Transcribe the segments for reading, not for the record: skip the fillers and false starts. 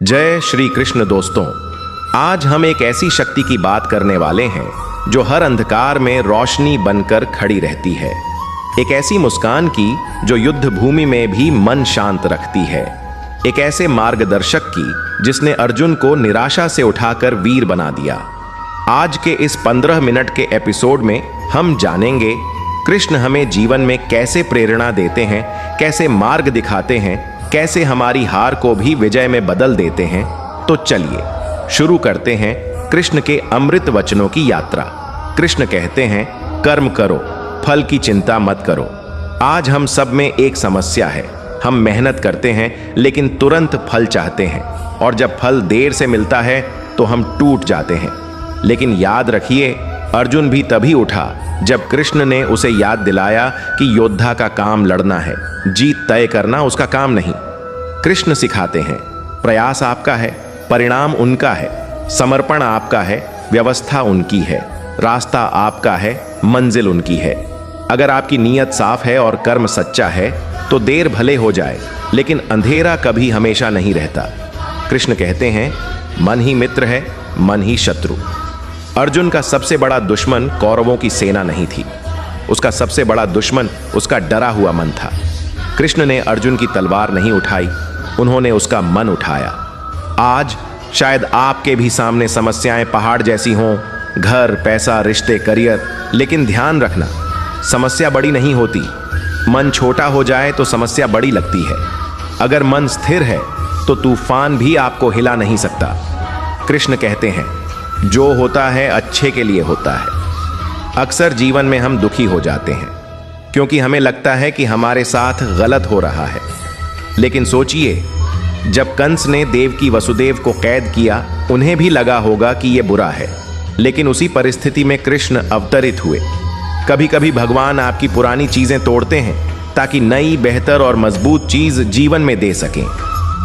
जय श्री कृष्ण दोस्तों। आज हम एक ऐसी शक्ति की बात करने वाले हैं जो हर अंधकार में रोशनी बनकर खड़ी रहती है। एक ऐसी मुस्कान की जो युद्ध भूमि में भी मन शांत रखती है। एक ऐसे मार्गदर्शक की जिसने अर्जुन को निराशा से उठाकर वीर बना दिया। आज के इस 15 मिनट के एपिसोड में हम जानेंगे कृष्ण हमें जीवन में कैसे प्रेरणा देते हैं, कैसे मार्ग दिखाते हैं, कैसे हमारी हार को भी विजय में बदल देते हैं। तो चलिए शुरू करते हैं कृष्ण के अमृत वचनों की यात्रा। कृष्ण कहते हैं, कर्म करो, फल की चिंता मत करो। आज हम सब में एक समस्या है, हम मेहनत करते हैं लेकिन तुरंत फल चाहते हैं, और जब फल देर से मिलता है तो हम टूट जाते हैं। लेकिन याद रखिए, अर्जुन भी तभी उठा जब कृष्ण ने उसे याद दिलाया कि योद्धा का काम लड़ना है, जीत तय करना उसका काम नहीं। कृष्ण सिखाते हैं, प्रयास आपका है, परिणाम उनका है, समर्पण आपका है, व्यवस्था उनकी है, रास्ता आपका है, मंजिल उनकी है। अगर आपकी नीयत साफ है और कर्म सच्चा है तो देर भले हो जाए लेकिन अंधेरा कभी हमेशा नहीं रहता। कृष्ण कहते हैं, मन ही मित्र है, मन ही शत्रु। अर्जुन का सबसे बड़ा दुश्मन कौरवों की सेना नहीं थी, उसका सबसे बड़ा दुश्मन उसका डरा हुआ मन था। कृष्ण ने अर्जुन की तलवार नहीं उठाई, उन्होंने उसका मन उठाया। आज शायद आपके भी सामने समस्याएं पहाड़ जैसी हों, घर, पैसा, रिश्ते, करियर, लेकिन ध्यान रखना, समस्या बड़ी नहीं होती। मन छोटा हो जाए तो समस्या बड़ी लगती है। अगर मन स्थिर है तो तूफान भी आपको हिला नहीं सकता। कृष्ण कहते हैं, जो होता है अच्छे के लिए होता है। अक्सर जीवन में हम दुखी हो जाते हैं क्योंकि हमें लगता है कि हमारे साथ गलत हो रहा है। लेकिन सोचिए, जब कंस ने देवकी वसुदेव को कैद किया, उन्हें भी लगा होगा कि यह बुरा है, लेकिन उसी परिस्थिति में कृष्ण अवतरित हुए। कभी कभी भगवान आपकी पुरानी चीजें तोड़ते हैं ताकि नई, बेहतर और मजबूत चीज जीवन में दे सकें।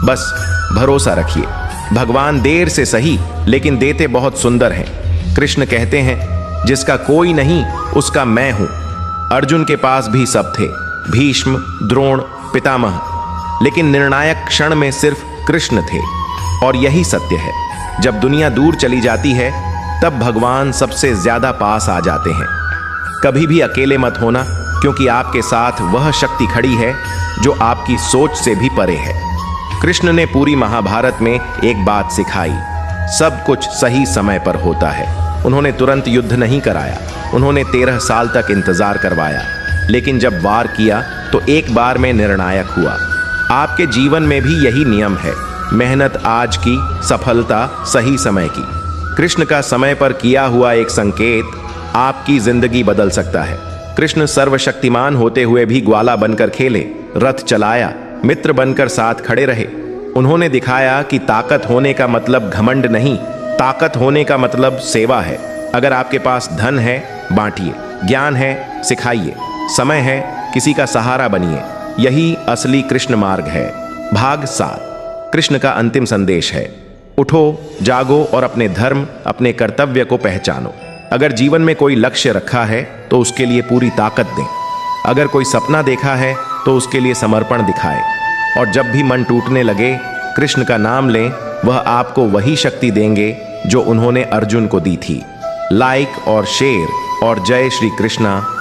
बस भरोसा रखिए, भगवान देर से सही लेकिन देते बहुत सुंदर हैं। कृष्ण कहते हैं, जिसका कोई नहीं उसका मैं हूं। अर्जुन के पास भी सब थे, भीष्म, द्रोण, पितामह, लेकिन निर्णायक क्षण में सिर्फ कृष्ण थे। और यही सत्य है, जब दुनिया दूर चली जाती है तब भगवान सबसे ज्यादा पास आ जाते हैं। कभी भी अकेले मत होना, क्योंकि आपके साथ वह शक्ति खड़ी है जो आपकी सोच से भी परे है। कृष्ण ने पूरी महाभारत में एक बात सिखाई, सब कुछ सही समय पर होता है। उन्होंने तुरंत युद्ध नहीं कराया, उन्होंने 13 साल तक इंतजार करवाया, लेकिन जब वार किया तो एक बार में निर्णायक हुआ। आपके जीवन में भी यही नियम है, मेहनत आज की, सफलता सही समय की। कृष्ण का समय पर किया हुआ एक संकेत आपकी जिंदगी बदल सकता है। कृष्ण सर्वशक्तिमान होते हुए भी ग्वाला बनकर खेले, रथ चलाया, मित्र बनकर साथ खड़े रहे। उन्होंने दिखाया कि ताकत होने का मतलब घमंड नहीं, ताकत होने का मतलब सेवा है। अगर आपके पास धन है, बांटिए, ज्ञान है, सिखाइए, समय है, किसी का सहारा बनिए। यही असली कृष्ण मार्ग है। भाग 7, कृष्ण का अंतिम संदेश है, उठो, जागो और अपने धर्म, अपने कर्तव्य को पहचानो। अगर जीवन में कोई लक्ष्य रखा है तो उसके लिए पूरी ताकत दें। अगर कोई सपना देखा है तो उसके लिए समर्पण दिखाएं। और जब भी मन टूटने लगे, कृष्ण का नाम लें, वह आपको वही शक्ति देंगे जो उन्होंने अर्जुन को दी थी। लाइक और शेयर और जय श्री कृष्णा।